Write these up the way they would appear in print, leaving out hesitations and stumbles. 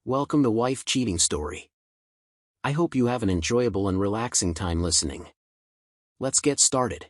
Welcome to Wife Cheating Story. I hope you have an enjoyable and relaxing time listening. Let's get started.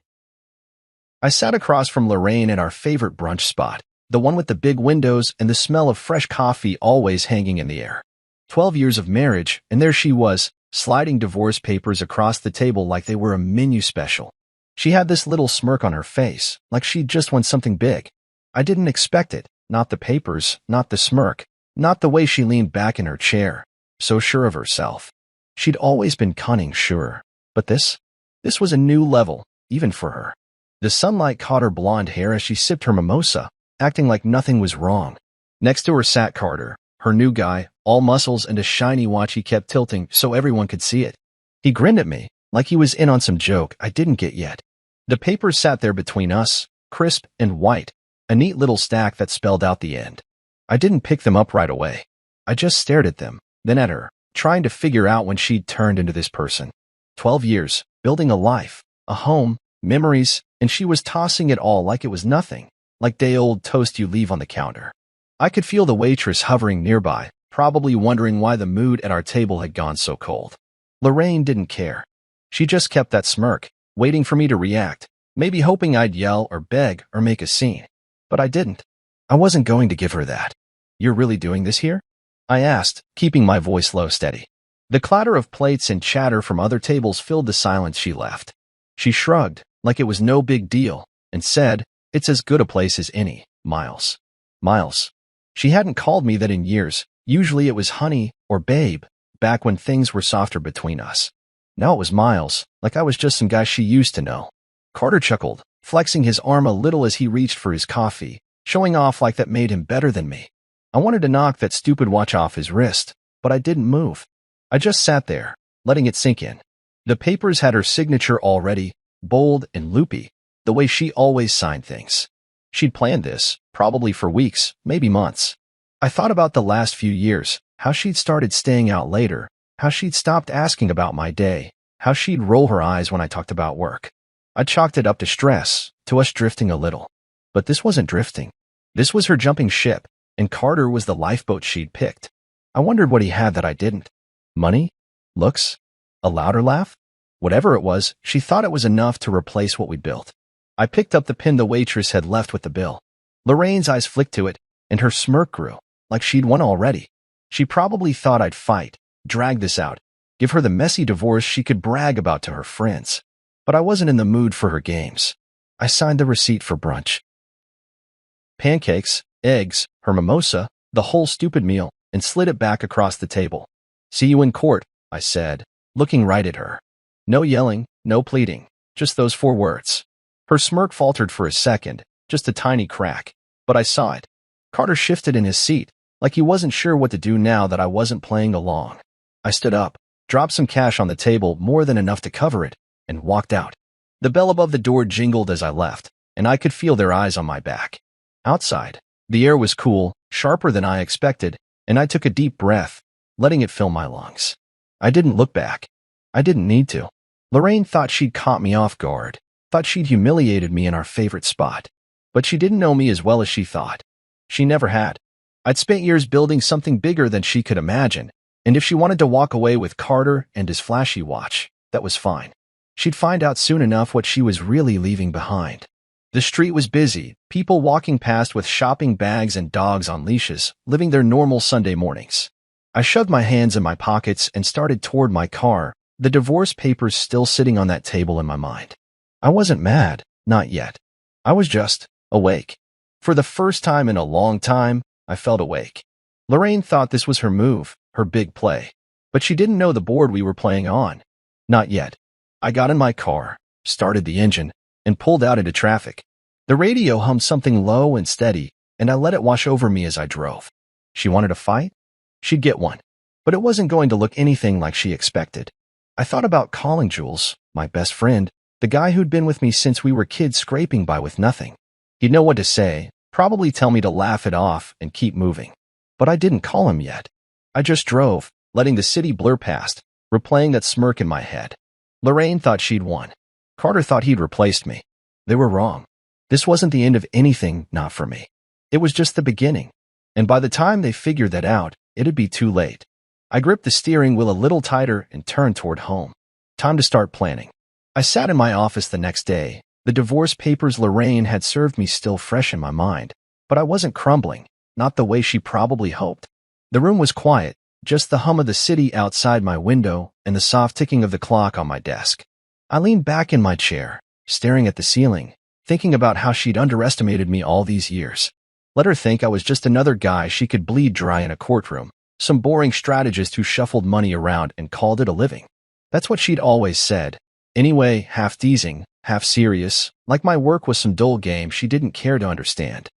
I sat across from Lorraine at our favorite brunch spot, the one with the big windows and the smell of fresh coffee always hanging in the air. 12 years of marriage, and there she was, sliding divorce papers across the table like they were a menu special. She had this little smirk on her face, like she'd just won something big. I didn't expect it, not the papers, not the smirk, not the way she leaned back in her chair, so sure of herself. She'd always been cunning, sure, but this was a new level, even for her. The sunlight caught her blonde hair as she sipped her mimosa, acting like nothing was wrong. Next to her sat Carter, her new guy, all muscles and a shiny watch he kept tilting so everyone could see it. He grinned at me, like he was in on some joke I didn't get yet. The papers sat there between us, crisp and white, a neat little stack that spelled out the end. I didn't pick them up right away. I just stared at them, then at her, trying to figure out when she'd turned into this person. 12 years, building a life, a home, memories, and she was tossing it all like it was nothing, like day-old toast you leave on the counter. I could feel the waitress hovering nearby, probably wondering why the mood at our table had gone so cold. Lorraine didn't care. She just kept that smirk, waiting for me to react, maybe hoping I'd yell or beg or make a scene. But I didn't. I wasn't going to give her that. "You're really doing this here?" I asked, keeping my voice low steady. The clatter of plates and chatter from other tables filled the silence she left. She shrugged, like it was no big deal, and said, "It's as good a place as any, Miles." Miles. She hadn't called me that in years. Usually it was honey or babe, back when things were softer between us. Now it was Miles, like I was just some guy she used to know. Carter chuckled, flexing his arm a little as he reached for his coffee, showing off like that made him better than me. I wanted to knock that stupid watch off his wrist, but I didn't move. I just sat there, letting it sink in. The papers had her signature already, bold and loopy, the way she always signed things. She'd planned this, probably for weeks, maybe months. I thought about the last few years, how she'd started staying out later, how she'd stopped asking about my day, how she'd roll her eyes when I talked about work. I chalked it up to stress, to us drifting a little. But this wasn't drifting. This was her jumping ship, and Carter was the lifeboat she'd picked. I wondered what he had that I didn't. Money? Looks? A louder laugh? Whatever it was, she thought it was enough to replace what we'd built. I picked up the pin the waitress had left with the bill. Lorraine's eyes flicked to it, and her smirk grew, like she'd won already. She probably thought I'd fight, drag this out, give her the messy divorce she could brag about to her friends. But I wasn't in the mood for her games. I signed the receipt for brunch. Pancakes, eggs, her mimosa, the whole stupid meal, and slid it back across the table. "See you in court," I said, looking right at her. No yelling, no pleading, just those 4 words. Her smirk faltered for a second, just a tiny crack, but I saw it. Carter shifted in his seat, like he wasn't sure what to do now that I wasn't playing along. I stood up, dropped some cash on the table, more than enough to cover it, and walked out. The bell above the door jingled as I left, and I could feel their eyes on my back. Outside, the air was cool, sharper than I expected, and I took a deep breath, letting it fill my lungs. I didn't look back. I didn't need to. Lorraine thought she'd caught me off guard, thought she'd humiliated me in our favorite spot. But she didn't know me as well as she thought. She never had. I'd spent years building something bigger than she could imagine, and if she wanted to walk away with Carter and his flashy watch, that was fine. She'd find out soon enough what she was really leaving behind. The street was busy, people walking past with shopping bags and dogs on leashes, living their normal Sunday mornings. I shoved my hands in my pockets and started toward my car, the divorce papers still sitting on that table in my mind. I wasn't mad, not yet. I was just awake. For the first time in a long time, I felt awake. Lorraine thought this was her move, her big play. But she didn't know the board we were playing on. Not yet. I got in my car, started the engine, and pulled out into traffic. The radio hummed something low and steady, and I let it wash over me as I drove. She wanted a fight? She'd get one. But it wasn't going to look anything like she expected. I thought about calling Jules, my best friend, the guy who'd been with me since we were kids scraping by with nothing. He'd know what to say, probably tell me to laugh it off and keep moving. But I didn't call him yet. I just drove, letting the city blur past, replaying that smirk in my head. Lorraine thought she'd won. Carter thought he'd replaced me. They were wrong. This wasn't the end of anything, not for me. It was just the beginning. And by the time they figured that out, it'd be too late. I gripped the steering wheel a little tighter and turned toward home. Time to start planning. I sat in my office the next day. The divorce papers Lorraine had served me still fresh in my mind, but I wasn't crumbling, not the way she probably hoped. The room was quiet, just the hum of the city outside my window and the soft ticking of the clock on my desk. I leaned back in my chair, staring at the ceiling, thinking about how she'd underestimated me all these years. Let her think I was just another guy she could bleed dry in a courtroom, some boring strategist who shuffled money around and called it a living. That's what she'd always said. Anyway, half teasing, half serious, like my work was some dull game she didn't care to understand.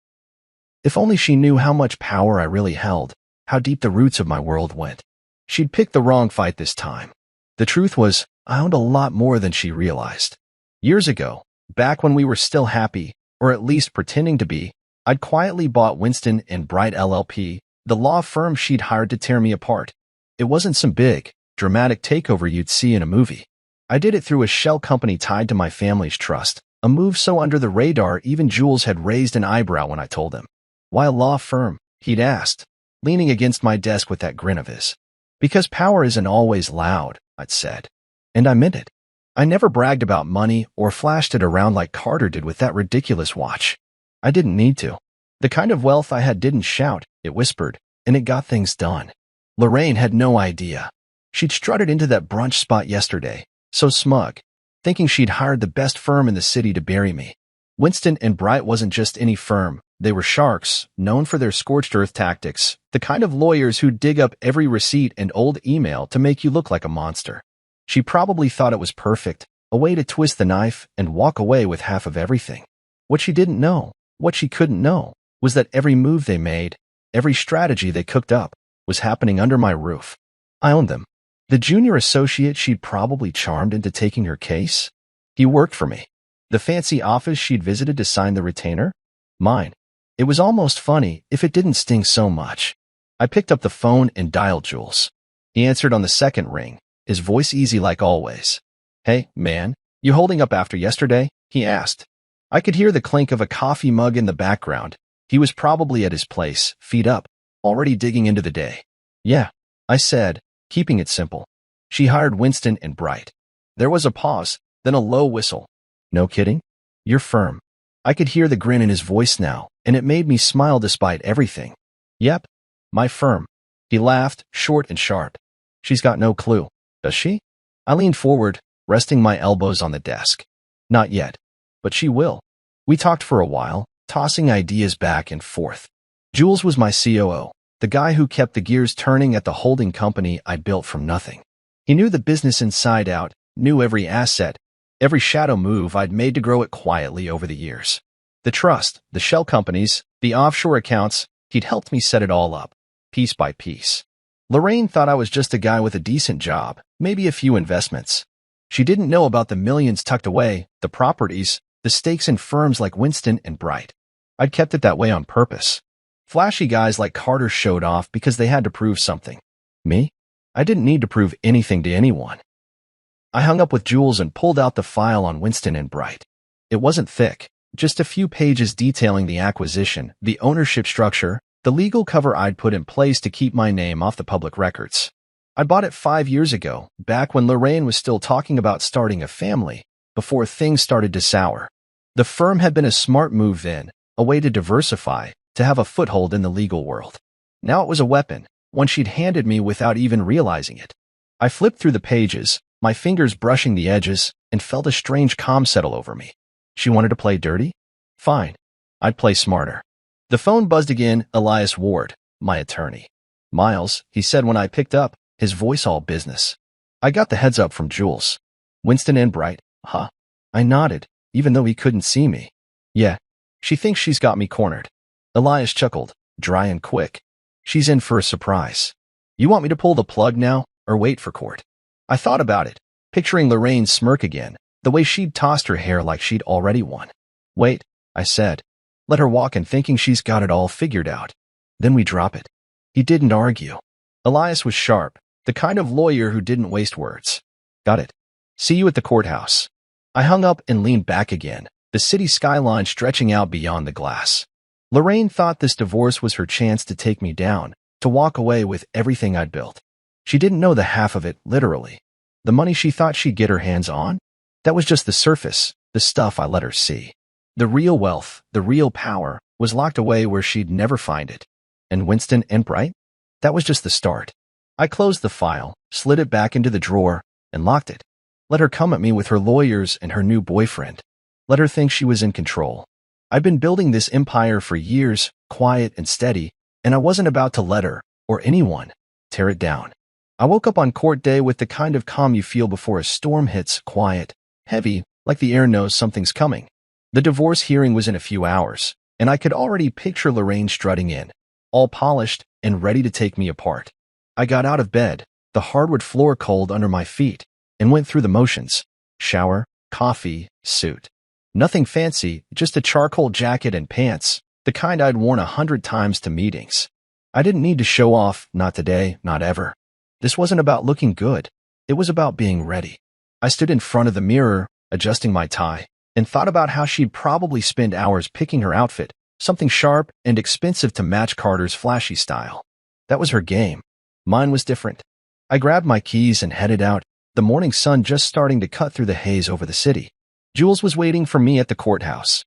If only she knew how much power I really held, how deep the roots of my world went. She'd picked the wrong fight this time. The truth was, I owned a lot more than she realized. Years ago, back when we were still happy, or at least pretending to be, I'd quietly bought Winston & Bright LLP, the law firm she'd hired to tear me apart. It wasn't some big, dramatic takeover you'd see in a movie. I did it through a shell company tied to my family's trust, a move so under the radar even Jules had raised an eyebrow when I told him. Why a law firm? He'd asked, leaning against my desk with that grin of his. Because power isn't always loud, I'd said. And I meant it. I never bragged about money or flashed it around like Carter did with that ridiculous watch. I didn't need to. The kind of wealth I had didn't shout, it whispered, and it got things done. Lorraine had no idea. She'd strutted into that brunch spot yesterday, so smug, thinking she'd hired the best firm in the city to bury me. Winston & Bright wasn't just any firm. They were sharks, known for their scorched earth tactics, the kind of lawyers who dig up every receipt and old email to make you look like a monster. She probably thought it was perfect, a way to twist the knife and walk away with half of everything. What she didn't know, what she couldn't know, was that every move they made, every strategy they cooked up, was happening under my roof. I owned them. The junior associate she'd probably charmed into taking her case? He worked for me. The fancy office she'd visited to sign the retainer? Mine. It was almost funny if it didn't sting so much. I picked up the phone and dialed Jules. He answered on the second ring, his voice easy like always. Hey, man, you holding up after yesterday? He asked. I could hear the clink of a coffee mug in the background. He was probably at his place, feet up, already digging into the day. Yeah, I said, keeping it simple. She hired Winston & Bright. There was a pause, then a low whistle. No kidding? You're firm. I could hear the grin in his voice now, and it made me smile despite everything. Yep, my firm. He laughed, short and sharp. She's got no clue, does she? I leaned forward, resting my elbows on the desk. Not yet, but she will. We talked for a while, tossing ideas back and forth. Jules was my COO, the guy who kept the gears turning at the holding company I'd built from nothing. He knew the business inside out, knew every asset, every shadow move I'd made to grow it quietly over the years. The trust, the shell companies, the offshore accounts, he'd helped me set it all up, piece by piece. Lorraine thought I was just a guy with a decent job, maybe a few investments. She didn't know about the millions tucked away, the properties, the stakes in firms like Winston & Bright. I'd kept it that way on purpose. Flashy guys like Carter showed off because they had to prove something. Me? I didn't need to prove anything to anyone. I hung up with Jules and pulled out the file on Winston & Bright. It wasn't thick, just a few pages detailing the acquisition, the ownership structure, the legal cover I'd put in place to keep my name off the public records. I bought it 5 years ago, back when Lorraine was still talking about starting a family, before things started to sour. The firm had been a smart move then, a way to diversify, to have a foothold in the legal world. Now it was a weapon, one she'd handed me without even realizing it. I flipped through the pages, my fingers brushing the edges, and felt a strange calm settle over me. She wanted to play dirty? Fine. I'd play smarter. The phone buzzed again. Elias Ward, my attorney. Miles, he said when I picked up, his voice all business. I got the heads up from Jules. Winston & Bright, huh? I nodded, even though he couldn't see me. Yeah, she thinks she's got me cornered. Elias chuckled, dry and quick. She's in for a surprise. You want me to pull the plug now, or wait for court? I thought about it, picturing Lorraine's smirk again, the way she'd tossed her hair like she'd already won. Wait, I said. Let her walk in thinking she's got it all figured out. Then we drop it. He didn't argue. Elias was sharp, the kind of lawyer who didn't waste words. Got it. See you at the courthouse. I hung up and leaned back again, the city skyline stretching out beyond the glass. Lorraine thought this divorce was her chance to take me down, to walk away with everything I'd built. She didn't know the half of it, literally. The money she thought she'd get her hands on? That was just the surface, the stuff I let her see. The real wealth, the real power, was locked away where she'd never find it. And Winston and Bright? That was just the start. I closed the file, slid it back into the drawer, and locked it. Let her come at me with her lawyers and her new boyfriend. Let her think she was in control. I'd been building this empire for years, quiet and steady, and I wasn't about to let her, or anyone, tear it down. I woke up on court day with the kind of calm you feel before a storm hits, quiet, heavy, like the air knows something's coming. The divorce hearing was in a few hours, and I could already picture Lorraine strutting in, all polished and ready to take me apart. I got out of bed, the hardwood floor cold under my feet, and went through the motions. Shower, coffee, suit. Nothing fancy, just a charcoal jacket and pants, the kind I'd worn 100 times to meetings. I didn't need to show off, not today, not ever. This wasn't about looking good. It was about being ready. I stood in front of the mirror, adjusting my tie, and thought about how she'd probably spend hours picking her outfit, something sharp and expensive to match Carter's flashy style. That was her game. Mine was different. I grabbed my keys and headed out, the morning sun just starting to cut through the haze over the city. Jules was waiting for me at the courthouse.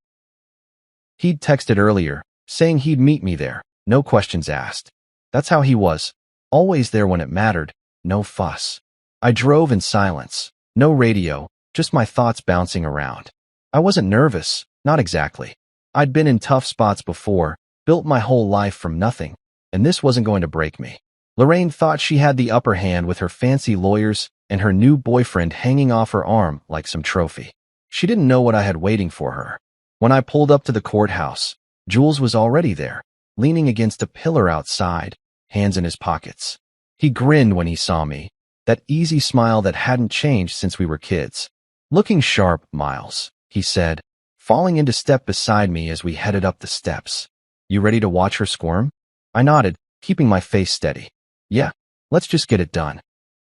He'd texted earlier, saying he'd meet me there, no questions asked. That's how he was, always there when it mattered, no fuss. I drove in silence, no radio, just my thoughts bouncing around. I wasn't nervous, not exactly. I'd been in tough spots before, built my whole life from nothing, and this wasn't going to break me. Lorraine thought she had the upper hand with her fancy lawyers and her new boyfriend hanging off her arm like some trophy. She didn't know what I had waiting for her. When I pulled up to the courthouse, Jules was already there, leaning against a pillar outside, hands in his pockets. He grinned when he saw me, that easy smile that hadn't changed since we were kids. Looking sharp, Miles, he said, falling into step beside me as we headed up the steps. You ready to watch her squirm? I nodded, keeping my face steady. Yeah, let's just get it done.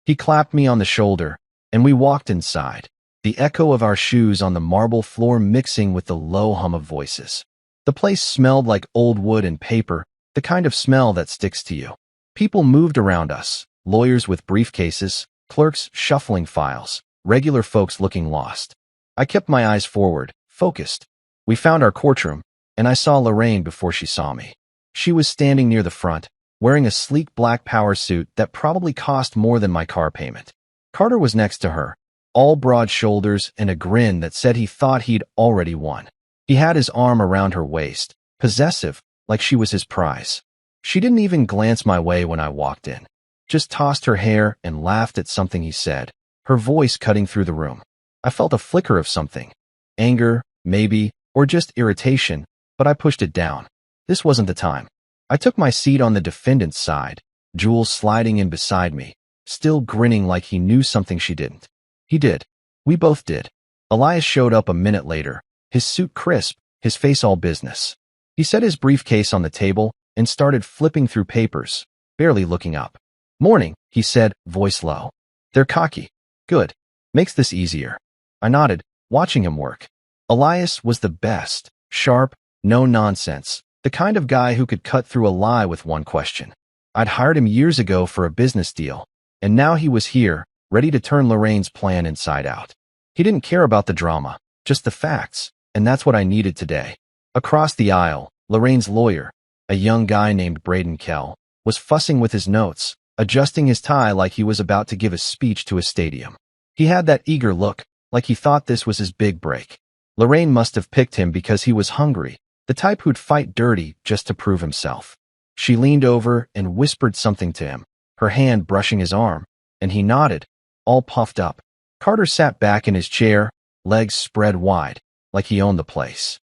He clapped me on the shoulder, and we walked inside, the echo of our shoes on the marble floor mixing with the low hum of voices. The place smelled like old wood and paper, the kind of smell that sticks to you. People moved around us, lawyers with briefcases, clerks shuffling files, regular folks looking lost. I kept my eyes forward, focused. We found our courtroom, and I saw Lorraine before she saw me. She was standing near the front, wearing a sleek black power suit that probably cost more than my car payment. Carter was next to her, all broad shoulders and a grin that said he thought he'd already won. He had his arm around her waist, possessive, like she was his prize. She didn't even glance my way when I walked in, just tossed her hair and laughed at something he said, her voice cutting through the room. I felt a flicker of something. Anger, maybe, or just irritation, but I pushed it down. This wasn't the time. I took my seat on the defendant's side, Jules sliding in beside me, still grinning like he knew something she didn't. He did. We both did. Elias showed up a minute later, his suit crisp, his face all business. He set his briefcase on the table and started flipping through papers, barely looking up. Morning, he said, voice low. They're cocky. Good. Makes this easier. I nodded, watching him work. Elias was the best, sharp, no nonsense, the kind of guy who could cut through a lie with one question. I'd hired him years ago for a business deal, and now he was here, ready to turn Lorraine's plan inside out. He didn't care about the drama, just the facts, and that's what I needed today. Across the aisle, Lorraine's lawyer, a young guy named Braden Kell, was fussing with his notes, adjusting his tie like he was about to give a speech to a stadium. He had that eager look, like he thought this was his big break. Lorraine must have picked him because he was hungry, the type who'd fight dirty just to prove himself. She leaned over and whispered something to him, her hand brushing his arm, and he nodded, all puffed up. Carter sat back in his chair, legs spread wide, like he owned the place.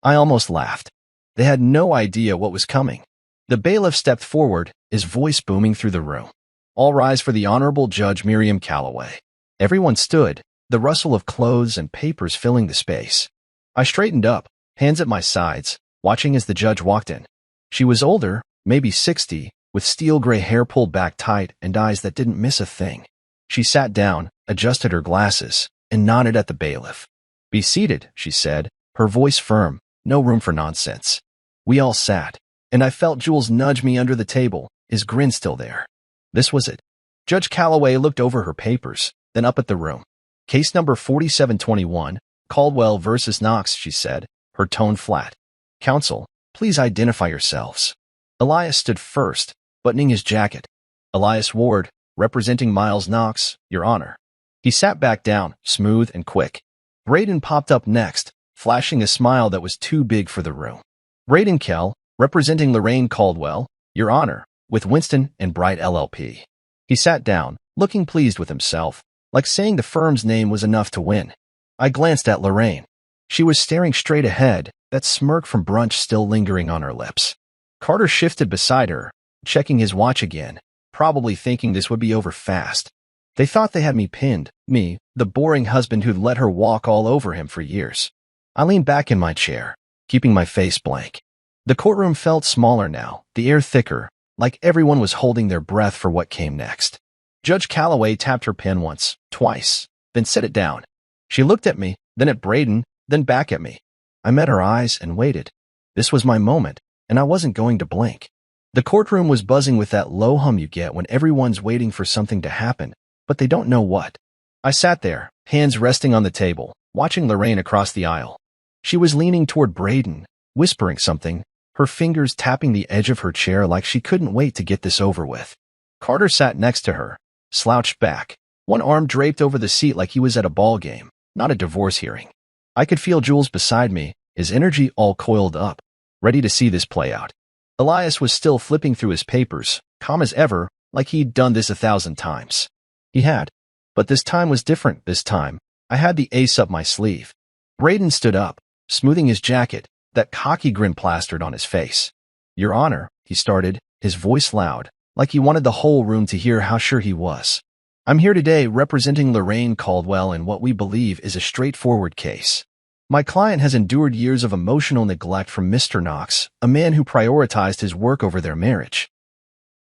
I almost laughed. They had no idea what was coming. The bailiff stepped forward, his voice booming through the room. All rise for the Honorable Judge Miriam Calloway. Everyone stood, the rustle of clothes and papers filling the space. I straightened up, hands at my sides, watching as the judge walked in. She was older, maybe 60, with steel gray hair pulled back tight and eyes that didn't miss a thing. She sat down, adjusted her glasses, and nodded at the bailiff. Be seated, she said, her voice firm, no room for nonsense. We all sat, and I felt Jules nudge me under the table, his grin still there. This was it. Judge Calloway looked over her papers, then up at the room. Case number 4721, Caldwell versus Knox, she said, her tone flat. Counsel, please identify yourselves. Elias stood first, buttoning his jacket. Elias Ward, representing Miles Knox, Your Honor. He sat back down, smooth and quick. Braden popped up next, flashing a smile that was too big for the room. Braden Kell, representing Lorraine Caldwell, Your Honor, with Winston and Bright LLP. He sat down, looking pleased with himself, like saying the firm's name was enough to win. I glanced at Lorraine. She was staring straight ahead, that smirk from brunch still lingering on her lips. Carter shifted beside her, checking his watch again, probably thinking this would be over fast. They thought they had me pinned, me, the boring husband who'd let her walk all over him for years. I leaned back in my chair, keeping my face blank. The courtroom felt smaller now, the air thicker, like everyone was holding their breath for what came next. Judge Calloway tapped her pen once, twice, then set it down. She looked at me, then at Braden, then back at me. I met her eyes and waited. This was my moment, and I wasn't going to blink. The courtroom was buzzing with that low hum you get when everyone's waiting for something to happen, but they don't know what. I sat there, hands resting on the table, watching Lorraine across the aisle. She was leaning toward Braden, whispering something, her fingers tapping the edge of her chair like she couldn't wait to get this over with. Carter sat next to her, slouched back, one arm draped over the seat like he was at a ball game, not a divorce hearing. I could feel Jules beside me, his energy all coiled up, ready to see this play out. Elias was still flipping through his papers, calm as ever, like he'd done this 1,000 times. He had. But this time was different. This time, I had the ace up my sleeve. Braden stood up, smoothing his jacket, that cocky grin plastered on his face. Your Honor, he started, his voice loud, like he wanted the whole room to hear how sure he was. I'm here today representing Lorraine Caldwell in what we believe is a straightforward case. My client has endured years of emotional neglect from Mr. Knox, a man who prioritized his work over their marriage.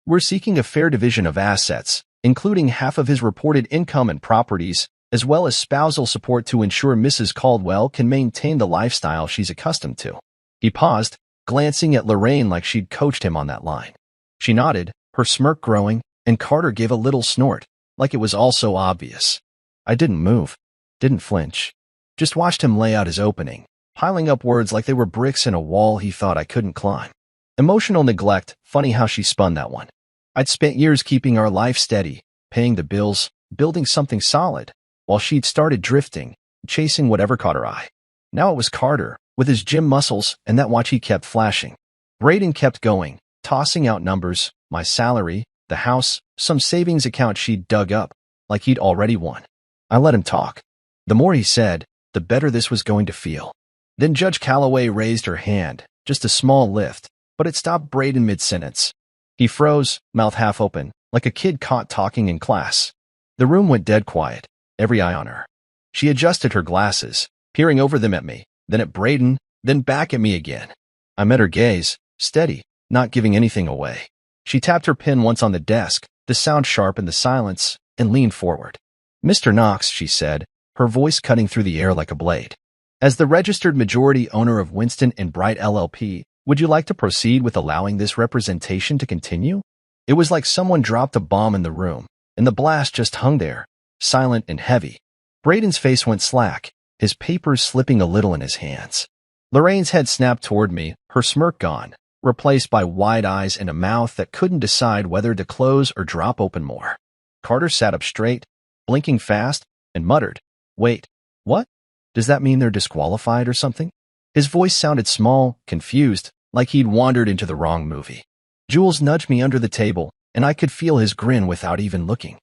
We're seeking a fair division of assets, including half of his reported income and properties, as well as spousal support to ensure Mrs. Caldwell can maintain the lifestyle she's accustomed to. He paused, glancing at Lorraine like she'd coached him on that line. She nodded, her smirk growing, and Carter gave a little snort, like it was all so obvious. I didn't move, didn't flinch. Just watched him lay out his opening, piling up words like they were bricks in a wall he thought I couldn't climb. Emotional neglect, funny how she spun that one. I'd spent years keeping our life steady, paying the bills, building something solid, while she'd started drifting, chasing whatever caught her eye. Now it was Carter, with his gym muscles and that watch he kept flashing. Braden kept going, tossing out numbers, my salary, the house, some savings account she'd dug up, like he'd already won. I let him talk. The more he said, the better this was going to feel. Then Judge Calloway raised her hand, just a small lift, but it stopped Braden mid-sentence. He froze, mouth half open, like a kid caught talking in class. The room went dead quiet, every eye on her. She adjusted her glasses, peering over them at me, then at Braden, then back at me again. I met her gaze, steady, not giving anything away. She tapped her pen once on the desk, the sound sharp in the silence, and leaned forward. Mr. Knox, she said, her voice cutting through the air like a blade. As the registered majority owner of Winston and Bright LLP, would you like to proceed with allowing this representation to continue? It was like someone dropped a bomb in the room, and the blast just hung there, silent and heavy. Braden's face went slack, his papers slipping a little in his hands. Lorraine's head snapped toward me, her smirk gone, replaced by wide eyes and a mouth that couldn't decide whether to close or drop open more. Carter sat up straight, blinking fast, and muttered, Wait, what? Does that mean they're disqualified or something? His voice sounded small, confused, like he'd wandered into the wrong movie. Jules nudged me under the table, and I could feel his grin without even looking.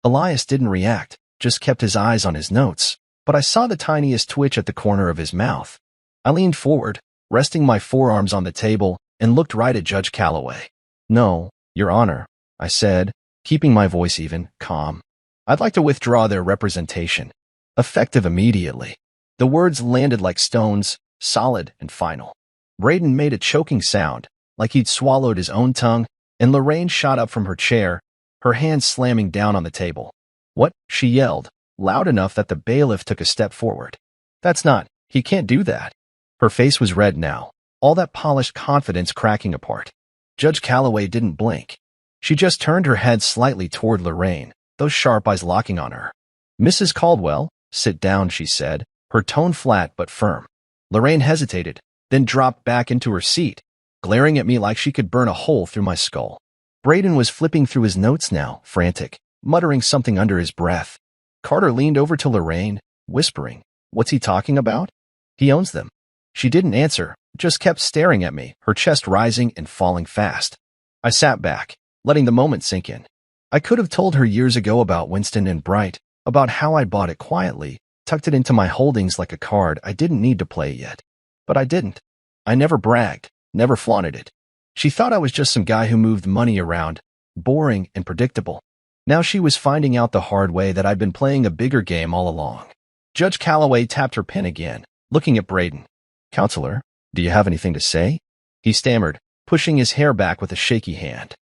Elias didn't react, just kept his eyes on his notes, but I saw the tiniest twitch at the corner of his mouth. I leaned forward, resting my forearms on the table, and looked right at Judge Calloway. No, Your Honor, I said, keeping my voice even, calm. I'd like to withdraw their representation. Effective immediately. The words landed like stones, solid and final. Braden made a choking sound, like he'd swallowed his own tongue, and Lorraine shot up from her chair, her hands slamming down on the table. What? She yelled, loud enough that the bailiff took a step forward. That's not, he can't do that. Her face was red now, all that polished confidence cracking apart. Judge Calloway didn't blink. She just turned her head slightly toward Lorraine, those sharp eyes locking on her. "Mrs. Caldwell, sit down," she said, her tone flat but firm. Lorraine hesitated, then dropped back into her seat, glaring at me like she could burn a hole through my skull. Braden was flipping through his notes now, frantic, muttering something under his breath. Carter leaned over to Lorraine, whispering, "What's he talking about?" "He owns them." She didn't answer, just kept staring at me, her chest rising and falling fast. I sat back, letting the moment sink in. I could have told her years ago about Winston and Bright, about how I bought it quietly, tucked it into my holdings like a card I didn't need to play yet. But I didn't. I never bragged, never flaunted it. She thought I was just some guy who moved money around, boring and predictable. Now she was finding out the hard way that I'd been playing a bigger game all along. Judge Calloway tapped her pen again, looking at Braden. "Counselor, do you have anything to say?" He stammered, pushing his hair back with a shaky hand.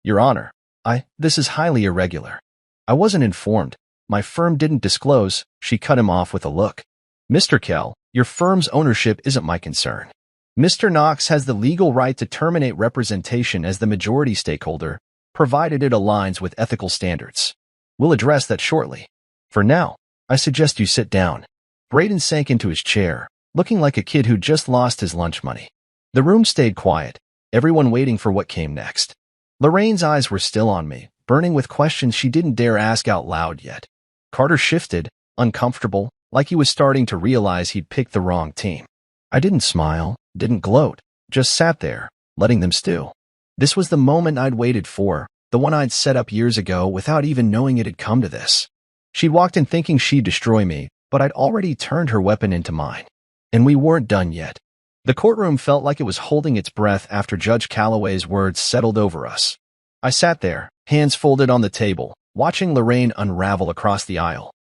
Your Honor, this is highly irregular. I wasn't informed. My firm didn't disclose." She cut him off with a look. "Mr. Kell, your firm's ownership isn't my concern. Mr. Knox has the legal right to terminate representation as the majority stakeholder, provided it aligns with ethical standards. We'll address that shortly. For now, I suggest you sit down." Braden sank into his chair, looking like a kid who just lost his lunch money. The room stayed quiet, everyone waiting for what came next. Lorraine's eyes were still on me, burning with questions she didn't dare ask out loud yet. Carter shifted, uncomfortable, like he was starting to realize he'd picked the wrong team. I didn't smile, didn't gloat, just sat there, letting them stew. This was the moment I'd waited for, the one I'd set up years ago without even knowing it had come to this. She'd walked in thinking she'd destroy me, but I'd already turned her weapon into mine. And we weren't done yet. The courtroom felt like it was holding its breath after Judge Calloway's words settled over us. I sat there, hands folded on the table, watching Lorraine unravel across the aisle.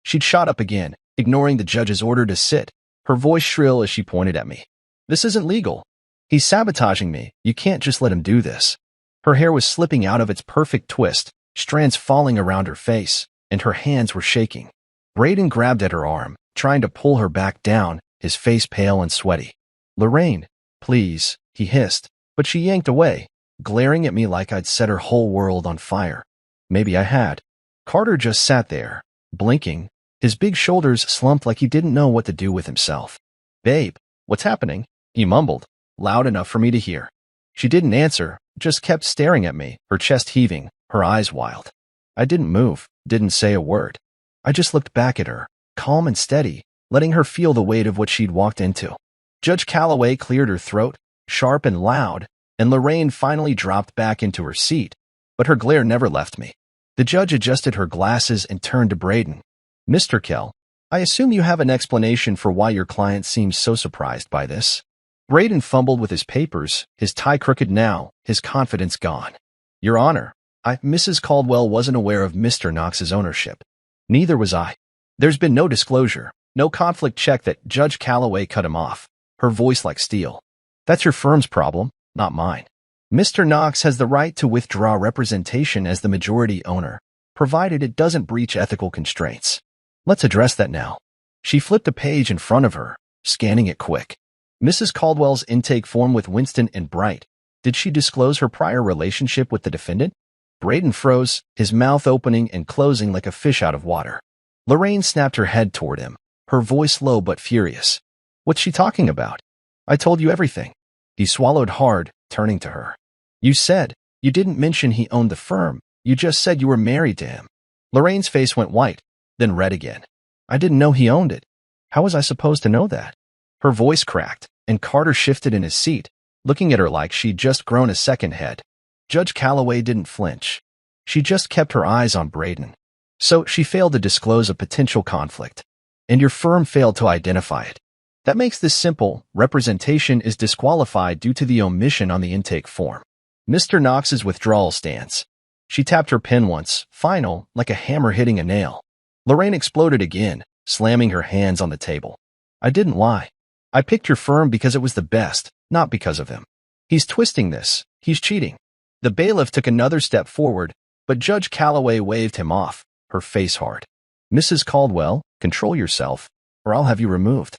She'd shot up again, ignoring the judge's order to sit, her voice shrill as she pointed at me. "This isn't legal. He's sabotaging me. You can't just let him do this." Her hair was slipping out of its perfect twist, strands falling around her face, and her hands were shaking. Braden grabbed at her arm, trying to pull her back down, his face pale and sweaty. "Lorraine, please," he hissed, but she yanked away, glaring at me like I'd set her whole world on fire. Maybe I had. Carter just sat there, blinking, his big shoulders slumped like he didn't know what to do with himself. "Babe, what's happening?" he mumbled, loud enough for me to hear. She didn't answer, just kept staring at me, her chest heaving, her eyes wild. I didn't move, didn't say a word. I just looked back at her, calm and steady, letting her feel the weight of what she'd walked into. Judge Calloway cleared her throat, sharp and loud, and Lorraine finally dropped back into her seat, but her glare never left me. The judge adjusted her glasses and turned to Braden. "Mr. Kell, I assume you have an explanation for why your client seems so surprised by this." Braden fumbled with his papers, his tie crooked now, his confidence gone. "Your Honor, Mrs. Caldwell wasn't aware of Mr. Knox's ownership. Neither was I. There's been no disclosure, no conflict check." That Judge Calloway cut him off, her voice like steel. "That's your firm's problem, not mine. Mr. Knox has the right to withdraw representation as the majority owner, provided it doesn't breach ethical constraints. Let's address that now." She flipped a page in front of her, scanning it quick. Mrs. Caldwell's intake form with Winston and Bright. Did she disclose her prior relationship with the defendant? Braden froze, his mouth opening and closing like a fish out of water. Lorraine snapped her head toward him, her voice low but furious. "What's she talking about?" "I told you everything." He swallowed hard, turning to her. "You said, you didn't mention he owned the firm. You just said you were married to him." Lorraine's face went white, then red again. "I didn't know he owned it. How was I supposed to know that?" Her voice cracked, and Carter shifted in his seat, looking at her like she'd just grown a second head. Judge Calloway didn't flinch. She just kept her eyes on Braden. "So she failed to disclose a potential conflict, and your firm failed to identify it. That makes this simple. Representation is disqualified due to the omission on the intake form. Mr. Knox's withdrawal stands." She tapped her pen once, final, like a hammer hitting a nail. Lorraine exploded again, slamming her hands on the table. "I didn't lie. I picked your firm because it was the best, not because of him. He's twisting this. He's cheating." The bailiff took another step forward, but Judge Calloway waved him off, her face hard. "Mrs. Caldwell, control yourself, or I'll have you removed."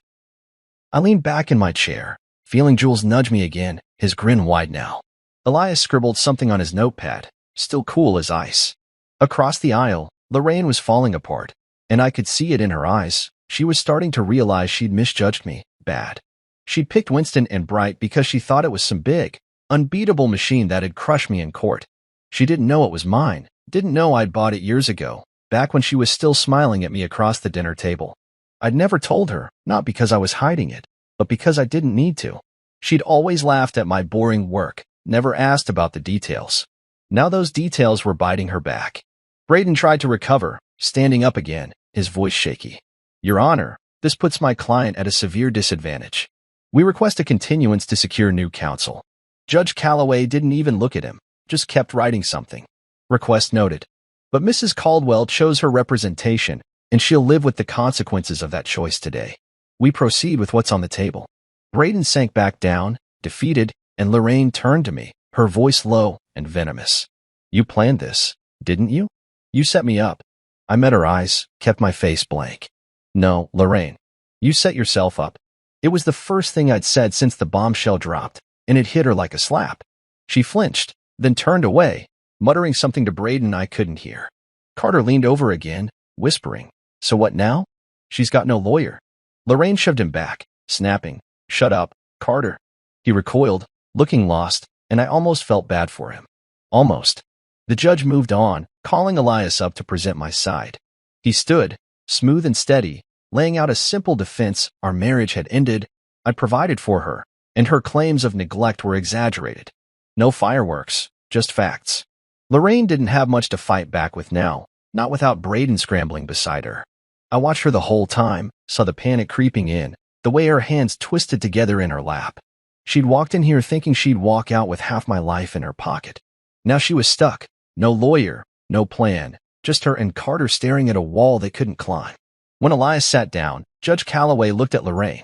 I leaned back in my chair, feeling Jules nudge me again, his grin wide now. Elias scribbled something on his notepad, still cool as ice. Across the aisle, Lorraine was falling apart, and I could see it in her eyes. She was starting to realize she'd misjudged me, bad. She'd picked Winston and Bright because she thought it was some big, unbeatable machine that had crushed me in court. She didn't know it was mine, didn't know I'd bought it years ago, back when she was still smiling at me across the dinner table. I'd never told her, not because I was hiding it, but because I didn't need to. She'd always laughed at my boring work, never asked about the details. Now those details were biting her back. Braden tried to recover, standing up again, his voice shaky. Your Honor, this puts my client at a severe disadvantage. We request a continuance to secure new counsel. Judge Calloway didn't even look at him, just kept writing something. Request noted. But Mrs. Caldwell chose her representation, and she'll live with the consequences of that choice today. We proceed with what's on the table. Braden sank back down, defeated, and Lorraine turned to me, her voice low and venomous. You planned this, didn't you? You set me up. I met her eyes, kept my face blank. No, Lorraine. You set yourself up. It was the first thing I'd said since the bombshell dropped, and it hit her like a slap. She flinched, then turned away, muttering something to Braden I couldn't hear. Carter leaned over again, whispering, So what now? She's got no lawyer. Lorraine shoved him back, snapping, Shut up, Carter. He recoiled, looking lost, and I almost felt bad for him. Almost. The judge moved on, calling Elias up to present my side. He stood, smooth and steady, laying out a simple defense. Our marriage had ended. I'd provided for her, and her claims of neglect were exaggerated. No fireworks, just facts. Lorraine didn't have much to fight back with now, not without Braden scrambling beside her. I watched her the whole time, saw the panic creeping in, the way her hands twisted together in her lap. She'd walked in here thinking she'd walk out with half my life in her pocket. Now she was stuck. No lawyer, no plan, just her and Carter staring at a wall they couldn't climb. When Elias sat down, Judge Calloway looked at Lorraine.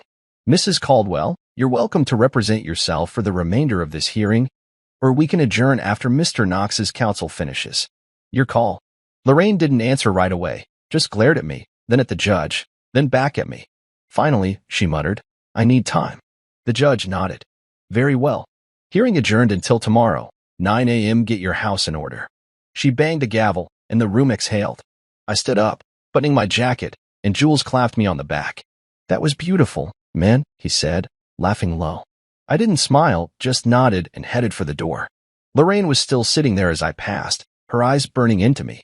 Mrs. Caldwell, you're welcome to represent yourself for the remainder of this hearing, or we can adjourn after Mr. Knox's counsel finishes. Your call. Lorraine didn't answer right away, just glared at me, then at the judge, then back at me. Finally, she muttered, I need time. The judge nodded. Very well. Hearing adjourned until tomorrow, 9 a.m. Get your house in order. She banged a gavel, and the room exhaled. I stood up, buttoning my jacket, and Jules clapped me on the back. That was beautiful, man, he said, laughing low. I didn't smile, just nodded and headed for the door. Lorraine was still sitting there as I passed, her eyes burning into me.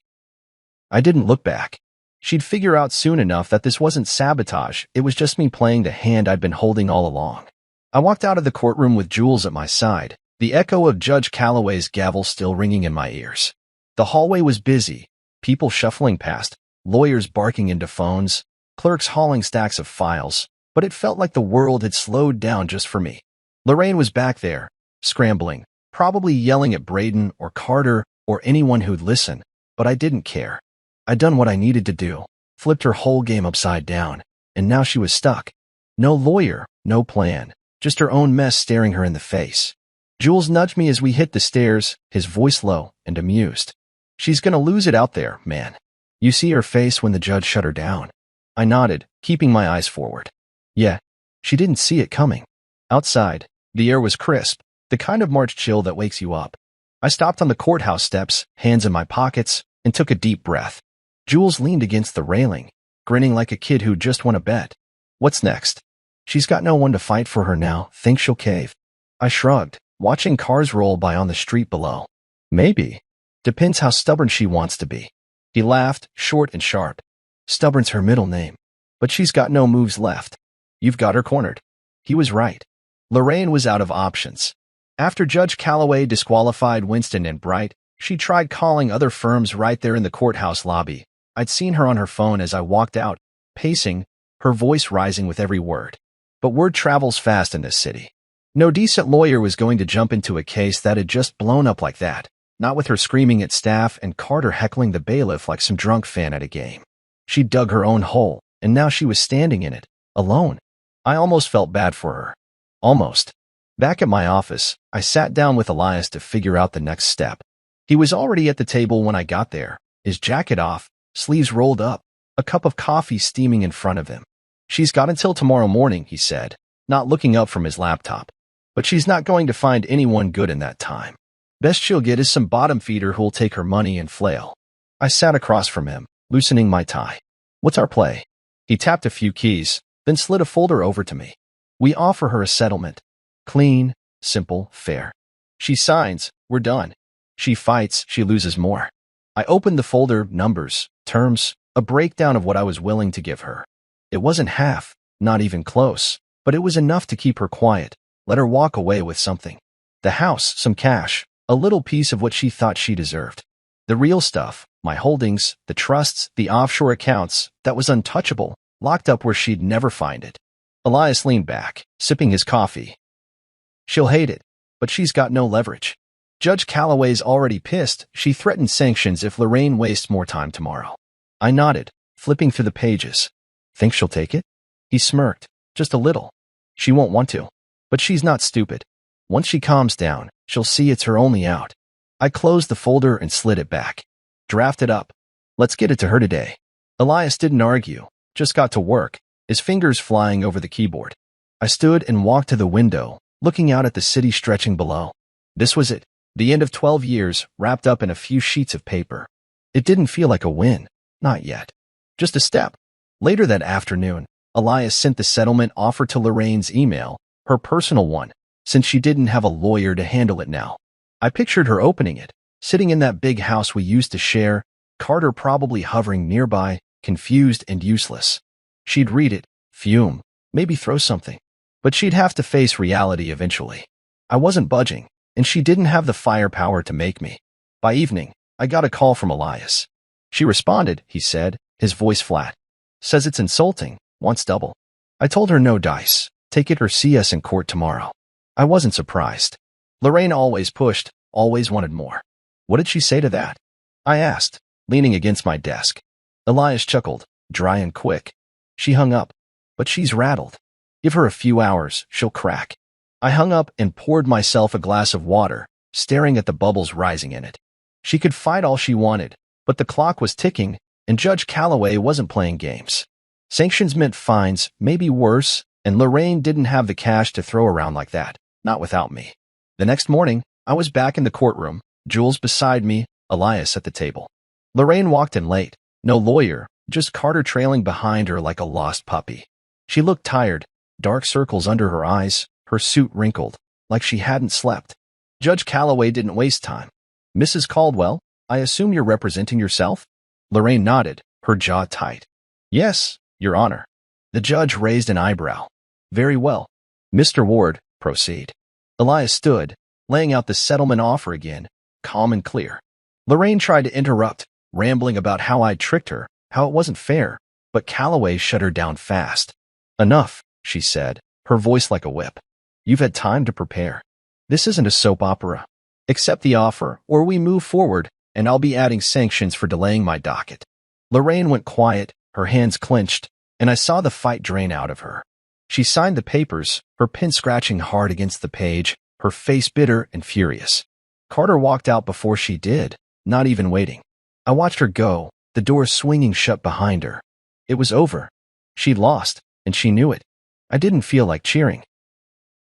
I didn't look back. She'd figure out soon enough that this wasn't sabotage, it was just me playing the hand I'd been holding all along. I walked out of the courtroom with Jules at my side, the echo of Judge Calloway's gavel still ringing in my ears. The hallway was busy, people shuffling past, lawyers barking into phones, clerks hauling stacks of files, but it felt like the world had slowed down just for me. Lorraine was back there, scrambling, probably yelling at Braden or Carter or anyone who'd listen, but I didn't care. I'd done what I needed to do, flipped her whole game upside down, and now she was stuck. No lawyer, no plan, just her own mess staring her in the face. Jules nudged me as we hit the stairs, his voice low and amused. She's gonna lose it out there, man. You see her face when the judge shut her down. I nodded, keeping my eyes forward. Yeah, she didn't see it coming. Outside, the air was crisp, the kind of March chill that wakes you up. I stopped on the courthouse steps, hands in my pockets, and took a deep breath. Jules leaned against the railing, grinning like a kid who just won a bet. What's next? She's got no one to fight for her now, think she'll cave. I shrugged, watching cars roll by on the street below. Maybe. Depends how stubborn she wants to be. He laughed, short and sharp. Stubborn's her middle name. But she's got no moves left. You've got her cornered. He was right. Lorraine was out of options. After Judge Calloway disqualified Winston and Bright, she tried calling other firms right there in the courthouse lobby. I'd seen her on her phone as I walked out, pacing, her voice rising with every word. But word travels fast in this city. No decent lawyer was going to jump into a case that had just blown up like that, not with her screaming at staff and Carter heckling the bailiff like some drunk fan at a game. She dug her own hole, and now she was standing in it, alone. I almost felt bad for her. Almost. Back at my office, I sat down with Elias to figure out the next step. He was already at the table when I got there, his jacket off, sleeves rolled up, a cup of coffee steaming in front of him. She's got until tomorrow morning, he said, not looking up from his laptop. But she's not going to find anyone good in that time. Best she'll get is some bottom feeder who'll take her money and flail. I sat across from him, loosening my tie. What's our play? He tapped a few keys, then slid a folder over to me. We offer her a settlement. Clean, simple, fair. She signs, we're done. She fights, she loses more. I opened the folder, numbers, terms, a breakdown of what I was willing to give her. It wasn't half, not even close, but it was enough to keep her quiet, let her walk away with something. The house, some cash, a little piece of what she thought she deserved. The real stuff, my holdings, the trusts, the offshore accounts, that was untouchable, locked up where she'd never find it. Elias leaned back, sipping his coffee. She'll hate it, but she's got no leverage. Judge Calloway's already pissed. She threatened sanctions if Lorraine wastes more time tomorrow. I nodded, flipping through the pages. Think she'll take it? He smirked, just a little. She won't want to. But she's not stupid. Once she calms down, she'll see it's her only out. I closed the folder and slid it back. Draft it up. Let's get it to her today. Elias didn't argue, just got to work, his fingers flying over the keyboard. I stood and walked to the window, looking out at the city stretching below. This was it, the end of 12 years wrapped up in a few sheets of paper. It didn't feel like a win, not yet. Just a step. Later that afternoon, Elias sent the settlement offer to Lorraine's email, her personal one, since she didn't have a lawyer to handle it now. I pictured her opening it, sitting in that big house we used to share, Carter probably hovering nearby, confused and useless. She'd read it, fume, maybe throw something. But she'd have to face reality eventually. I wasn't budging, and she didn't have the firepower to make me. By evening, I got a call from Elias. She responded, he said, his voice flat. Says it's insulting, wants double. I told her no dice, take it or see us in court tomorrow. I wasn't surprised. Lorraine always pushed, always wanted more. What did she say to that? I asked, leaning against my desk. Elias chuckled, dry and quick. She hung up, but she's rattled. Give her a few hours, she'll crack. I hung up and poured myself a glass of water, staring at the bubbles rising in it. She could fight all she wanted, but the clock was ticking, and Judge Calloway wasn't playing games. Sanctions meant fines, maybe worse, and Lorraine didn't have the cash to throw around like that, not without me. The next morning, I was back in the courtroom, Jules beside me, Elias at the table. Lorraine walked in late, no lawyer, just Carter trailing behind her like a lost puppy. She looked tired, dark circles under her eyes, her suit wrinkled, like she hadn't slept. Judge Calloway didn't waste time. Mrs. Caldwell, I assume you're representing yourself? Lorraine nodded, her jaw tight. Yes, Your Honor. The judge raised an eyebrow. Very well. Mr. Ward, proceed. Elias stood, laying out the settlement offer again, calm and clear. Lorraine tried to interrupt, rambling about how I'd tricked her, how it wasn't fair, but Calloway shut her down fast. Enough, she said, her voice like a whip. You've had time to prepare. This isn't a soap opera. Accept the offer, or we move forward, and I'll be adding sanctions for delaying my docket. Lorraine went quiet, her hands clenched, and I saw the fight drain out of her. She signed the papers, her pen scratching hard against the page, her face bitter and furious. Carter walked out before she did, not even waiting. I watched her go, the door swinging shut behind her. It was over. She'd lost, and she knew it. I didn't feel like cheering.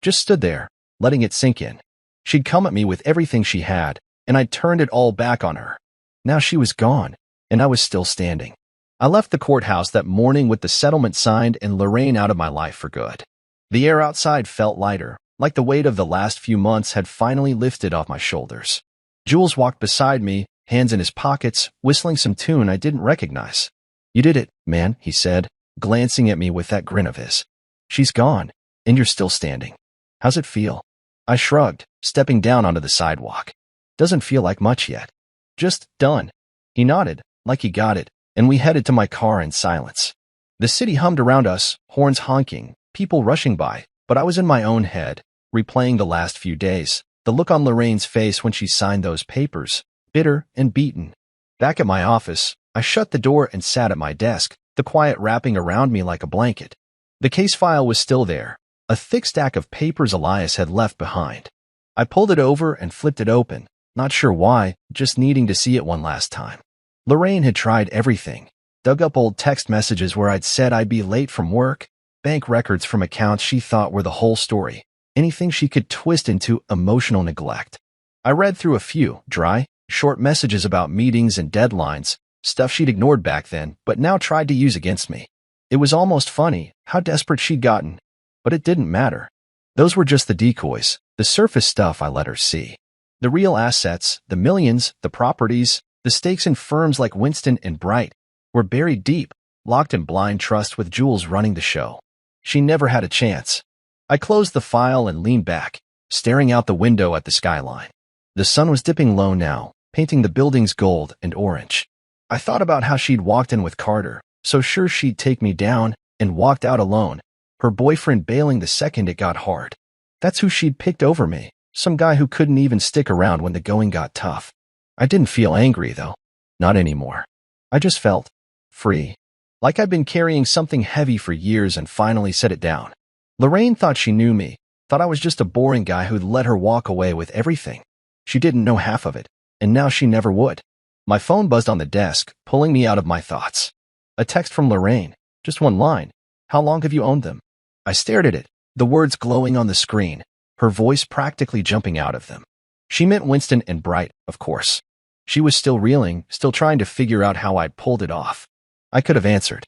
Just stood there, letting it sink in. She'd come at me with everything she had, and I'd turned it all back on her. Now she was gone, and I was still standing. I left the courthouse that morning with the settlement signed and Lorraine out of my life for good. The air outside felt lighter, like the weight of the last few months had finally lifted off my shoulders. Jules walked beside me, hands in his pockets, whistling some tune I didn't recognize. You did it, man, he said, glancing at me with that grin of his. She's gone, and you're still standing. How's it feel? I shrugged, stepping down onto the sidewalk. Doesn't feel like much yet. Just done. He nodded, like he got it, and we headed to my car in silence. The city hummed around us, horns honking, people rushing by, but I was in my own head, replaying the last few days, the look on Lorraine's face when she signed those papers, bitter and beaten. Back at my office, I shut the door and sat at my desk, the quiet wrapping around me like a blanket. The case file was still there, a thick stack of papers Elias had left behind. I pulled it over and flipped it open, not sure why, just needing to see it one last time. Lorraine had tried everything, dug up old text messages where I'd said I'd be late from work, bank records from accounts she thought were the whole story, anything she could twist into emotional neglect. I read through a few dry, short messages about meetings and deadlines, stuff she'd ignored back then, but now tried to use against me. It was almost funny how desperate she'd gotten, but it didn't matter. Those were just the decoys, the surface stuff I let her see. The real assets, the millions, the properties, the stakes in firms like Winston and Bright were buried deep, locked in blind trust with Jules running the show. She never had a chance. I closed the file and leaned back, staring out the window at the skyline. The sun was dipping low now, painting the buildings gold and orange. I thought about how she'd walked in with Carter, so sure she'd take me down, and walked out alone, her boyfriend bailing the second it got hard. That's who she'd picked over me, some guy who couldn't even stick around when the going got tough. I didn't feel angry, though. Not anymore. I just felt free. Like I'd been carrying something heavy for years and finally set it down. Lorraine thought she knew me, thought I was just a boring guy who'd let her walk away with everything. She didn't know half of it, and now she never would. My phone buzzed on the desk, pulling me out of my thoughts. A text from Lorraine. Just one line. How long have you owned them? I stared at it, the words glowing on the screen, her voice practically jumping out of them. She meant Winston and Bright, of course. She was still reeling, still trying to figure out how I'd pulled it off. I could have answered.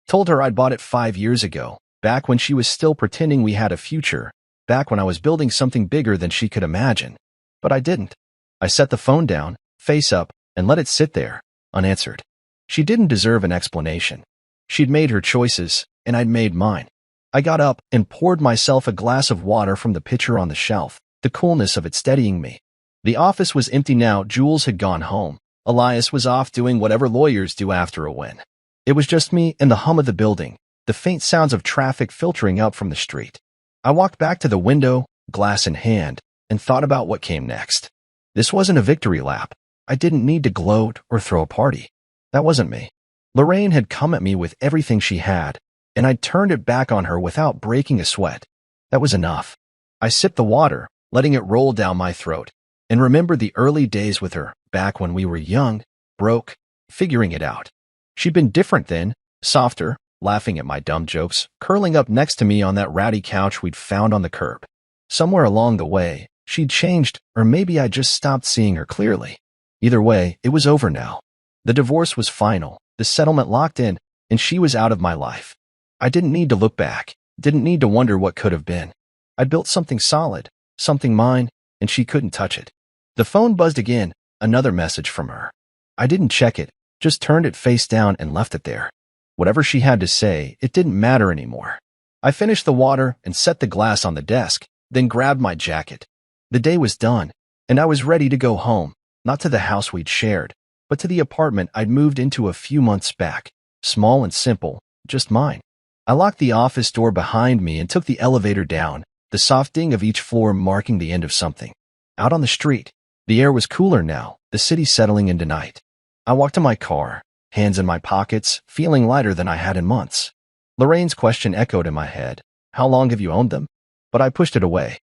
Told her I'd bought it 5 years ago, back when she was still pretending we had a future, back when I was building something bigger than she could imagine. But I didn't. I set the phone down, face up, and let it sit there, unanswered. She didn't deserve an explanation. She'd made her choices, and I'd made mine. I got up and poured myself a glass of water from the pitcher on the shelf, the coolness of it steadying me. The office was empty now. Jules had gone home. Elias was off doing whatever lawyers do after a win. It was just me and the hum of the building, the faint sounds of traffic filtering out from the street. I walked back to the window, glass in hand, and thought about what came next. This wasn't a victory lap. I didn't need to gloat or throw a party. That wasn't me. Lorraine had come at me with everything she had, and I'd turned it back on her without breaking a sweat. That was enough. I sipped the water, letting it roll down my throat, and remembered the early days with her, back when we were young, broke, figuring it out. She'd been different then, softer, laughing at my dumb jokes, curling up next to me on that ratty couch we'd found on the curb. Somewhere along the way, she'd changed, or maybe I just stopped seeing her clearly. Either way, it was over now. The divorce was final, the settlement locked in, and she was out of my life. I didn't need to look back, didn't need to wonder what could have been. I'd built something solid, something mine, and she couldn't touch it. The phone buzzed again, another message from her. I didn't check it, just turned it face down and left it there. Whatever she had to say, it didn't matter anymore. I finished the water and set the glass on the desk, then grabbed my jacket. The day was done, and I was ready to go home, not to the house we'd shared, but to the apartment I'd moved into a few months back, small and simple, just mine. I locked the office door behind me and took the elevator down, the soft ding of each floor marking the end of something. Out on the street, the air was cooler now, the city settling into night. I walked to my car, hands in my pockets, feeling lighter than I had in months. Lorraine's question echoed in my head. How long have you owned them? But I pushed it away.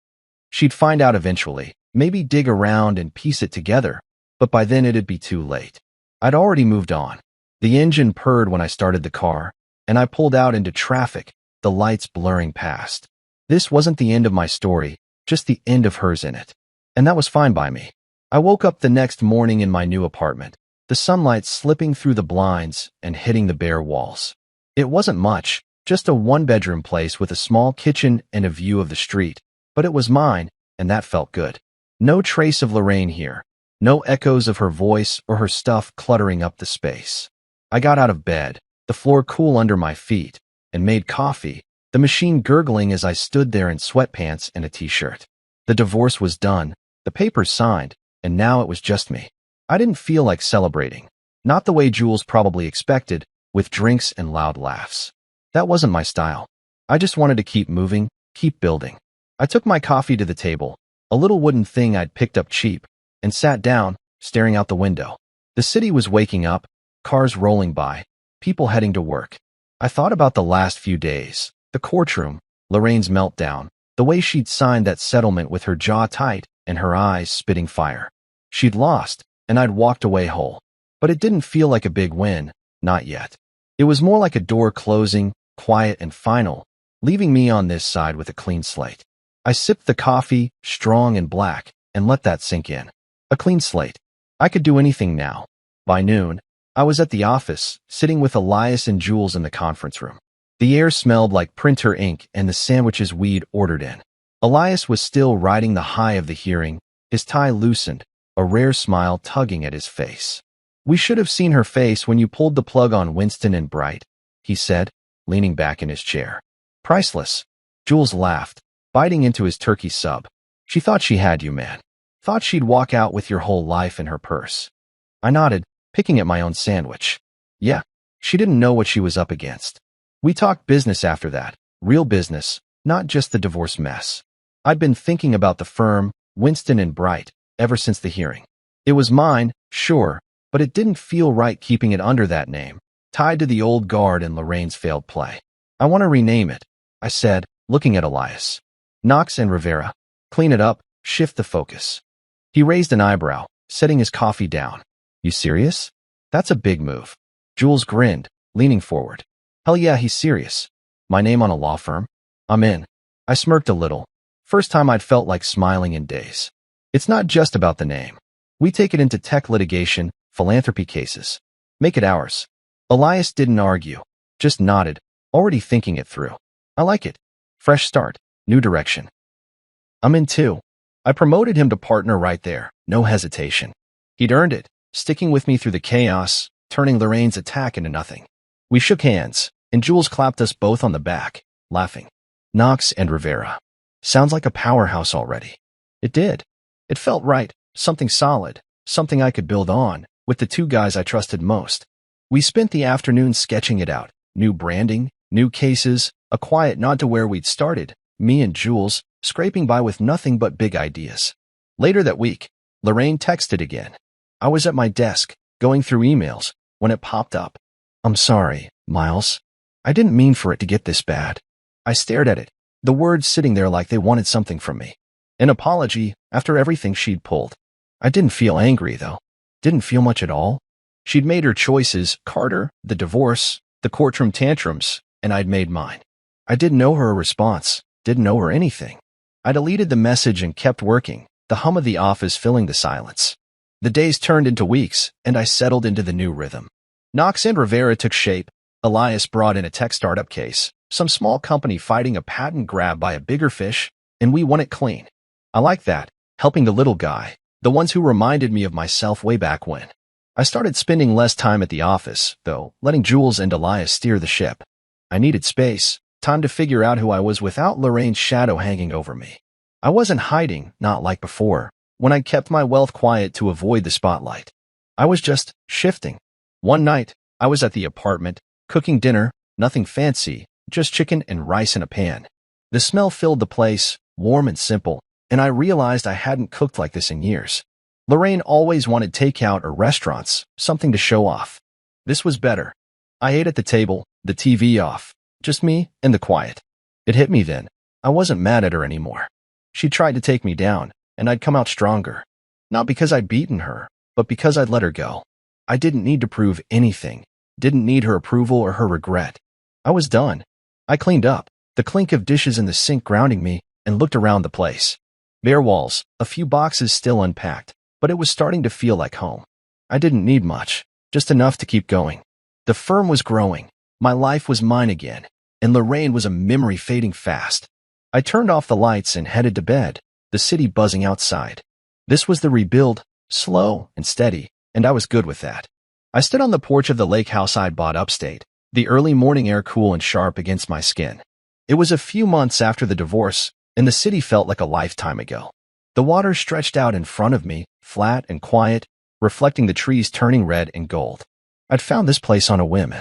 She'd find out eventually, maybe dig around and piece it together, but by then it'd be too late. I'd already moved on. The engine purred when I started the car, and I pulled out into traffic, the lights blurring past. This wasn't the end of my story, just the end of hers in it. And that was fine by me. I woke up the next morning in my new apartment, the sunlight slipping through the blinds and hitting the bare walls. It wasn't much, just a one-bedroom place with a small kitchen and a view of the street, but it was mine, and that felt good. No trace of Lorraine here, no echoes of her voice or her stuff cluttering up the space. I got out of bed, the floor cool under my feet, and made coffee, the machine gurgling as I stood there in sweatpants and a t-shirt. The divorce was done, the papers signed, and now it was just me. I didn't feel like celebrating, not the way Jules probably expected, with drinks and loud laughs. That wasn't my style. I just wanted to keep moving, keep building. I took my coffee to the table, a little wooden thing I'd picked up cheap, and sat down, staring out the window. The city was waking up, cars rolling by, people heading to work. I thought about the last few days, the courtroom, Lorraine's meltdown, the way she'd signed that settlement with her jaw tight and her eyes spitting fire. She'd lost, and I'd walked away whole. But it didn't feel like a big win, not yet. It was more like a door closing, quiet and final, leaving me on this side with a clean slate. I sipped the coffee, strong and black, and let that sink in. A clean slate. I could do anything now. By noon, I was at the office, sitting with Elias and Jules in the conference room. The air smelled like printer ink and the sandwiches we'd ordered in. Elias was still riding the high of the hearing, his tie loosened, a rare smile tugging at his face. "We should have seen her face when you pulled the plug on Winston and Bright," he said, leaning back in his chair. "Priceless." Jules laughed, biting into his turkey sub. "She thought she had you, man. Thought she'd walk out with your whole life in her purse." I nodded, picking at my own sandwich. Yeah, she didn't know what she was up against. We talked business after that, real business, not just the divorce mess. I'd been thinking about the firm, Winston and Bright, ever since the hearing. It was mine, sure, but it didn't feel right keeping it under that name, tied to the old guard and Lorraine's failed play. "I want to rename it," I said, looking at Elias. "Knox and Rivera. Clean it up, shift the focus." He raised an eyebrow, setting his coffee down. "You serious? That's a big move." Jules grinned, leaning forward. "Hell yeah, he's serious. My name on a law firm? I'm in." I smirked a little. First time I'd felt like smiling in days. It's not just about the name. We take it into tech litigation, philanthropy cases. Make it ours. Elias didn't argue, just nodded, already thinking it through. I like it. Fresh start, new direction. I'm in too. I promoted him to partner right there, no hesitation. He'd earned it, sticking with me through the chaos, turning Lorraine's attack into nothing. We shook hands, and Jules clapped us both on the back, laughing. Knox and Rivera. Sounds like a powerhouse already. It did. It felt right, something solid, something I could build on, with the two guys I trusted most. We spent the afternoon sketching it out, new branding, new cases, a quiet nod to where we'd started, me and Jules, scraping by with nothing but big ideas. Later that week, Lorraine texted again. I was at my desk, going through emails, when it popped up. "I'm sorry, Miles. I didn't mean for it to get this bad." I stared at it, the words sitting there like they wanted something from me. An apology after everything she'd pulled. I didn't feel angry, though. Didn't feel much at all. She'd made her choices, Carter, the divorce, the courtroom tantrums, and I'd made mine. I didn't owe her a response, didn't owe her anything. I deleted the message and kept working, the hum of the office filling the silence. The days turned into weeks, and I settled into the new rhythm. Knox and Rivera took shape. Elias brought in a tech startup case, some small company fighting a patent grab by a bigger fish, and we won it clean. I like that, helping the little guy, the ones who reminded me of myself way back when. I started spending less time at the office, though, letting Jules and Elias steer the ship. I needed space, time to figure out who I was without Lorraine's shadow hanging over me. I wasn't hiding, not like before, when I kept my wealth quiet to avoid the spotlight. I was just shifting. One night, I was at the apartment, cooking dinner, nothing fancy, just chicken and rice in a pan. The smell filled the place, warm and simple, and I realized I hadn't cooked like this in years. Lorraine always wanted takeout or restaurants, something to show off. This was better. I ate at the table, the TV off, just me and the quiet. It hit me then. I wasn't mad at her anymore. She tried to take me down, and I'd come out stronger. Not because I'd beaten her, but because I'd let her go. I didn't need to prove anything, didn't need her approval or her regret. I was done. I cleaned up, the clink of dishes in the sink grounding me, and looked around the place. Bare walls, a few boxes still unpacked, but it was starting to feel like home. I didn't need much, just enough to keep going. The firm was growing, my life was mine again, and Lorraine was a memory fading fast. I turned off the lights and headed to bed, the city buzzing outside. This was the rebuild, slow and steady, and I was good with that. I stood on the porch of the lake house I'd bought upstate, the early morning air cool and sharp against my skin. It was a few months after the divorce, and the city felt like a lifetime ago. The water stretched out in front of me, flat and quiet, reflecting the trees turning red and gold. I'd found this place on a whim.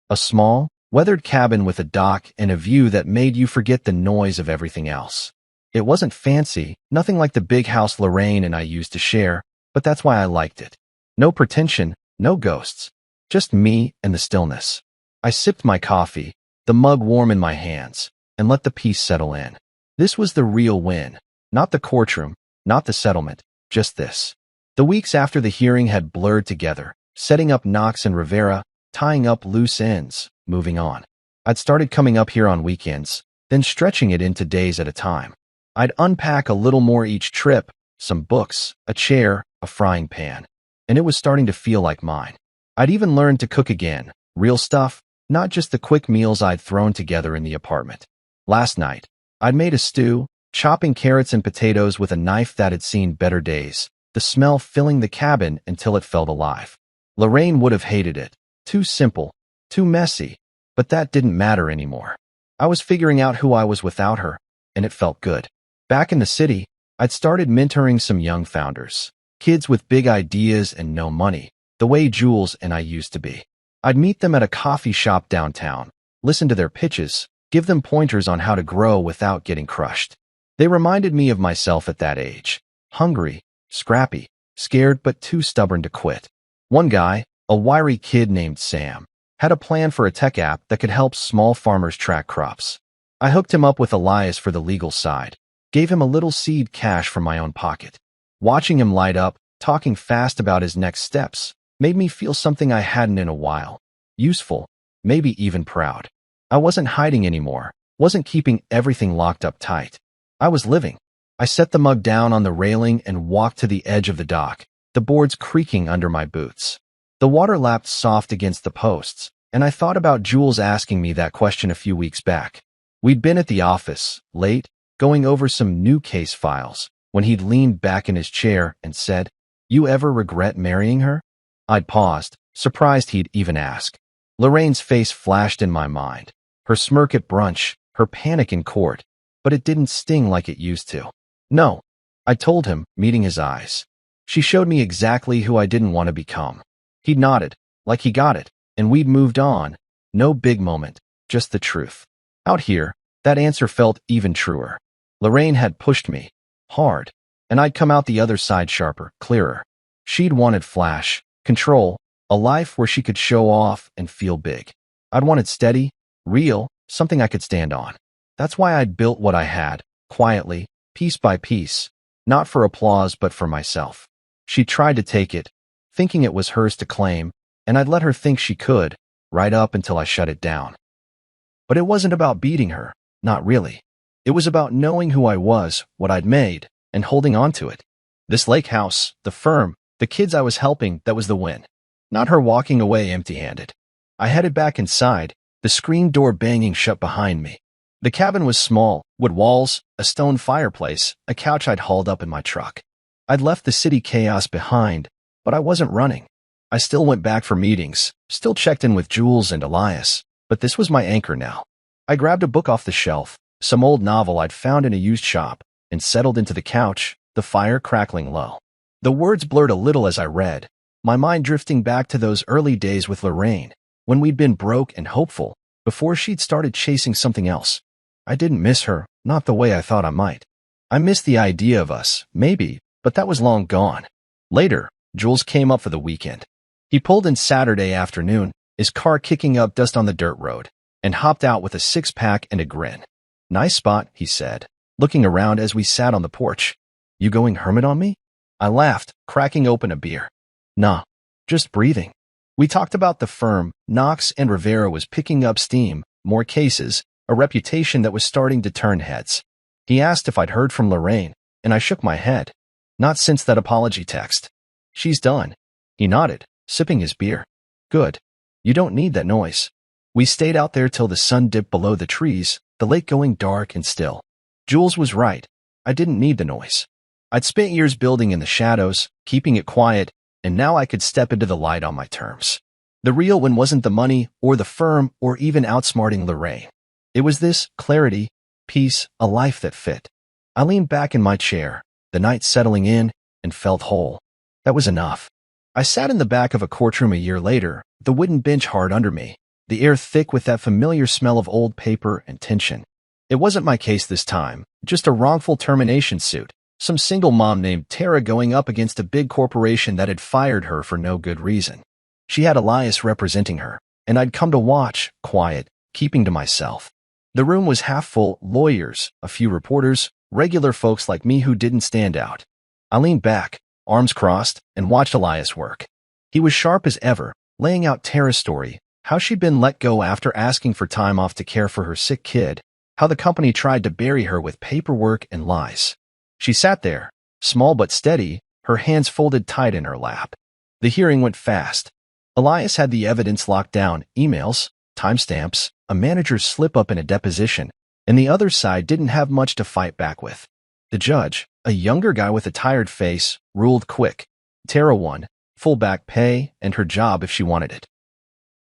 A small, weathered cabin with a dock and a view that made you forget the noise of everything else. It wasn't fancy, nothing like the big house Lorraine and I used to share, but that's why I liked it. No pretension, no ghosts. Just me and the stillness. I sipped my coffee, the mug warm in my hands, and let the peace settle in. This was the real win. Not the courtroom, not the settlement, just this. The weeks after the hearing had blurred together, setting up Knox and Rivera, tying up loose ends, moving on. I'd started coming up here on weekends, then stretching it into days at a time. I'd unpack a little more each trip, some books, a chair, a frying pan, and it was starting to feel like mine. I'd even learned to cook again, real stuff, not just the quick meals I'd thrown together in the apartment. Last night, I'd made a stew, chopping carrots and potatoes with a knife that had seen better days, the smell filling the cabin until it felt alive. Lorraine would have hated it. Too simple, too messy, but that didn't matter anymore. I was figuring out who I was without her, and it felt good. Back in the city, I'd started mentoring some young founders, kids with big ideas and no money, the way Jules and I used to be. I'd meet them at a coffee shop downtown, listen to their pitches, give them pointers on how to grow without getting crushed. They reminded me of myself at that age, hungry, scrappy, scared but too stubborn to quit. One guy, a wiry kid named Sam, had a plan for a tech app that could help small farmers track crops. I hooked him up with Elias for the legal side, gave him a little seed cash from my own pocket. Watching him light up, talking fast about his next steps, made me feel something I hadn't in a while. Useful, maybe even proud. I wasn't hiding anymore, wasn't keeping everything locked up tight. I was living. I set the mug down on the railing and walked to the edge of the dock, the boards creaking under my boots. The water lapped soft against the posts, and I thought about Jules asking me that question a few weeks back. We'd been at the office, late, going over some new case files, when he'd leaned back in his chair and said, "You ever regret marrying her?" I'd paused, surprised he'd even ask. Lorraine's face flashed in my mind, her smirk at brunch, her panic in court, but it didn't sting like it used to. No, I told him, meeting his eyes. She showed me exactly who I didn't want to become. He nodded, like he got it, and we'd moved on. No big moment, just the truth. Out here, that answer felt even truer. Lorraine had pushed me, hard, and I'd come out the other side sharper, clearer. She'd wanted flash, control, a life where she could show off and feel big. I'd wanted steady, real, something I could stand on. That's why I'd built what I had, quietly, piece by piece, not for applause but for myself. She tried to take it, thinking it was hers to claim, and I'd let her think she could, right up until I shut it down. But it wasn't about beating her, not really. It was about knowing who I was, what I'd made, and holding on to it. This lake house, the firm, the kids I was helping, that was the win. Not her walking away empty-handed. I headed back inside, the screen door banging shut behind me. The cabin was small, wood walls, a stone fireplace, a couch I'd hauled up in my truck. I'd left the city chaos behind, but I wasn't running. I still went back for meetings, still checked in with Jules and Elias, but this was my anchor now. I grabbed a book off the shelf, some old novel I'd found in a used shop, and settled into the couch, the fire crackling low. The words blurred a little as I read, my mind drifting back to those early days with Lorraine, when we'd been broke and hopeful, before she'd started chasing something else. I didn't miss her, not the way I thought I might. I missed the idea of us, maybe, but that was long gone. Later, Jules came up for the weekend. He pulled in Saturday afternoon, his car kicking up dust on the dirt road, and hopped out with a six-pack and a grin. "Nice spot," he said, looking around as we sat on the porch. "You going hermit on me?" I laughed, cracking open a beer. "Nah, just breathing." We talked about the firm. Knox and Rivera was picking up steam, more cases, a reputation that was starting to turn heads. He asked if I'd heard from Lorraine, and I shook my head. Not since that apology text. "She's done." He nodded, sipping his beer. "Good. You don't need that noise." We stayed out there till the sun dipped below the trees, the lake going dark and still. Jules was right. I didn't need the noise. I'd spent years building in the shadows, keeping it quiet, and now I could step into the light on my terms. The real win wasn't the money or the firm or even outsmarting Lorraine. It was this clarity, peace, a life that fit. I leaned back in my chair, the night settling in, and felt whole. That was enough. I sat in the back of a courtroom a year later, the wooden bench hard under me, the air thick with that familiar smell of old paper and tension. It wasn't my case this time, just a wrongful termination suit, some single mom named Tara going up against a big corporation that had fired her for no good reason. She had Elias representing her, and I'd come to watch, quiet, keeping to myself. The room was half full, lawyers, a few reporters, regular folks like me who didn't stand out. I leaned back, arms crossed, and watched Elias work. He was sharp as ever, laying out Tara's story, how she'd been let go after asking for time off to care for her sick kid, how the company tried to bury her with paperwork and lies. She sat there, small but steady, her hands folded tight in her lap. The hearing went fast. Elias had the evidence locked down, emails, timestamps, a manager's slip-up in a deposition, and the other side didn't have much to fight back with. The judge, a younger guy with a tired face, ruled quick. Tara won, full back pay, and her job if she wanted it.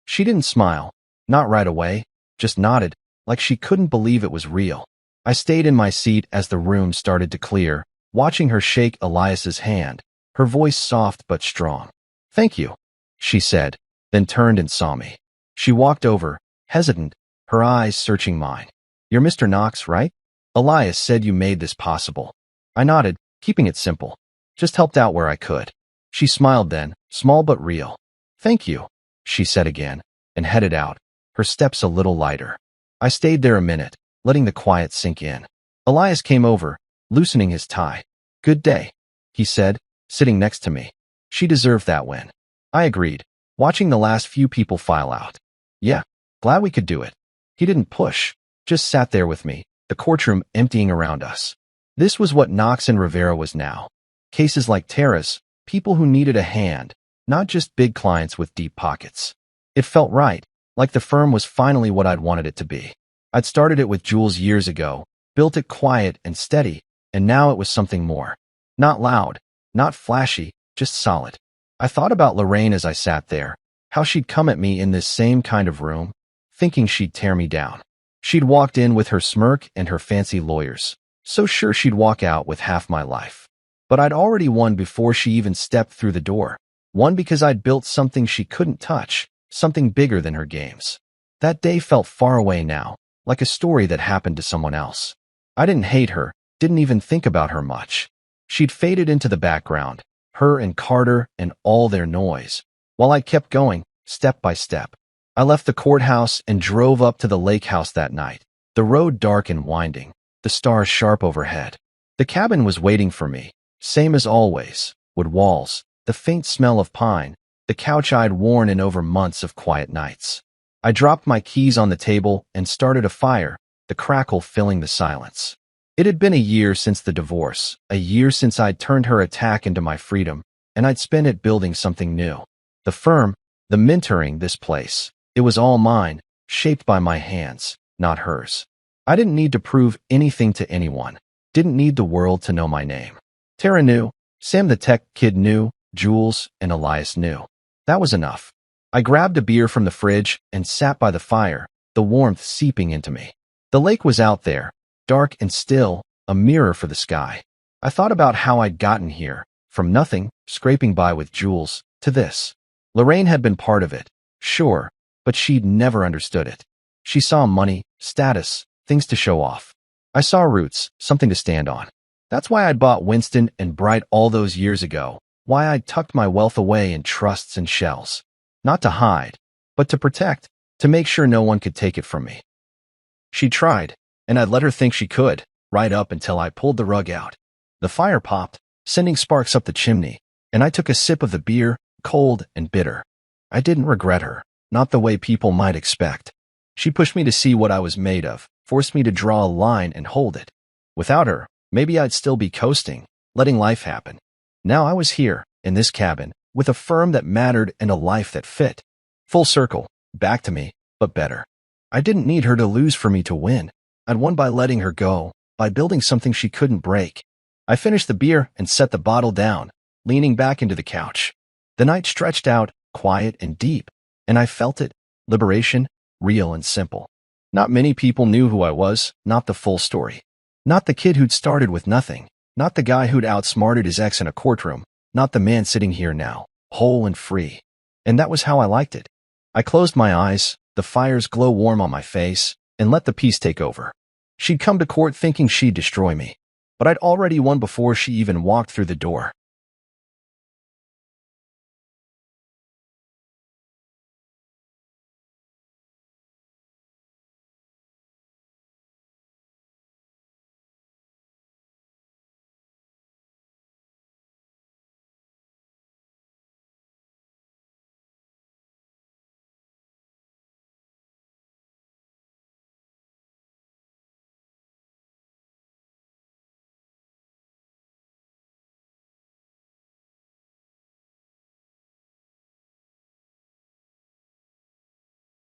She didn't smile, not right away, just nodded, like she couldn't believe it was real. I stayed in my seat as the room started to clear, watching her shake Elias's hand, her voice soft but strong. "Thank you," she said, then turned and saw me. She walked over, hesitant, her eyes searching mine. "You're Mr. Knox, right? Elias said you made this possible." I nodded, keeping it simple. "Just helped out where I could." She smiled then, small but real. "Thank you," she said again, and headed out, her steps a little lighter. I stayed there a minute, letting the quiet sink in. Elias came over, loosening his tie. "Good day," he said, sitting next to me. She deserved that win. I agreed, watching the last few people file out. "Yeah, glad we could do it." He didn't push, just sat there with me, the courtroom emptying around us. This was what Knox and Rivera was now. Cases like Tara's, people who needed a hand, not just big clients with deep pockets. It felt right, like the firm was finally what I'd wanted it to be. I'd started it with Jules years ago, built it quiet and steady, and now it was something more. Not loud, not flashy, just solid. I thought about Lorraine as I sat there, how she'd come at me in this same kind of room, thinking she'd tear me down. She'd walked in with her smirk and her fancy lawyers, so sure she'd walk out with half my life. But I'd already won before she even stepped through the door. Won because I'd built something she couldn't touch, something bigger than her games. That day felt far away now, like a story that happened to someone else. I didn't hate her, didn't even think about her much. She'd faded into the background, her and Carter and all their noise, while I kept going, step by step. I left the courthouse and drove up to the lake house that night, the road dark and winding, the stars sharp overhead. The cabin was waiting for me, same as always, wood walls, the faint smell of pine, the couch I'd worn in over months of quiet nights. I dropped my keys on the table and started a fire, the crackle filling the silence. It had been a year since the divorce, a year since I'd turned her attack into my freedom, and I'd spent it building something new. The firm, the mentoring, this place. It was all mine, shaped by my hands, not hers. I didn't need to prove anything to anyone, didn't need the world to know my name. Tara knew, Sam the tech kid knew, Jules and Elias knew. That was enough. I grabbed a beer from the fridge and sat by the fire, the warmth seeping into me. The lake was out there, dark and still, a mirror for the sky. I thought about how I'd gotten here, from nothing, scraping by with Jules, to this. Lorraine had been part of it, sure, but she'd never understood it. She saw money, status, things to show off. I saw roots, something to stand on. That's why I'd bought Winston and Bright all those years ago, why I'd tucked my wealth away in trusts and shells. Not to hide, but to protect, to make sure no one could take it from me. She tried, and I'd let her think she could, right up until I pulled the rug out. The fire popped, sending sparks up the chimney, and I took a sip of the beer, cold and bitter. I didn't regret her, not the way people might expect. She pushed me to see what I was made of, forced me to draw a line and hold it. Without her, maybe I'd still be coasting, letting life happen. Now I was here, in this cabin, with a firm that mattered and a life that fit. Full circle, back to me, but better. I didn't need her to lose for me to win. I'd won by letting her go, by building something she couldn't break. I finished the beer and set the bottle down, leaning back into the couch. The night stretched out, quiet and deep, and I felt it, liberation, real and simple. Not many people knew who I was, not the full story. Not the kid who'd started with nothing, not the guy who'd outsmarted his ex in a courtroom, not the man sitting here now, whole and free. And that was how I liked it. I closed my eyes, the fire's glow warm on my face, and let the peace take over. She'd come to court thinking she'd destroy me, but I'd already won before she even walked through the door.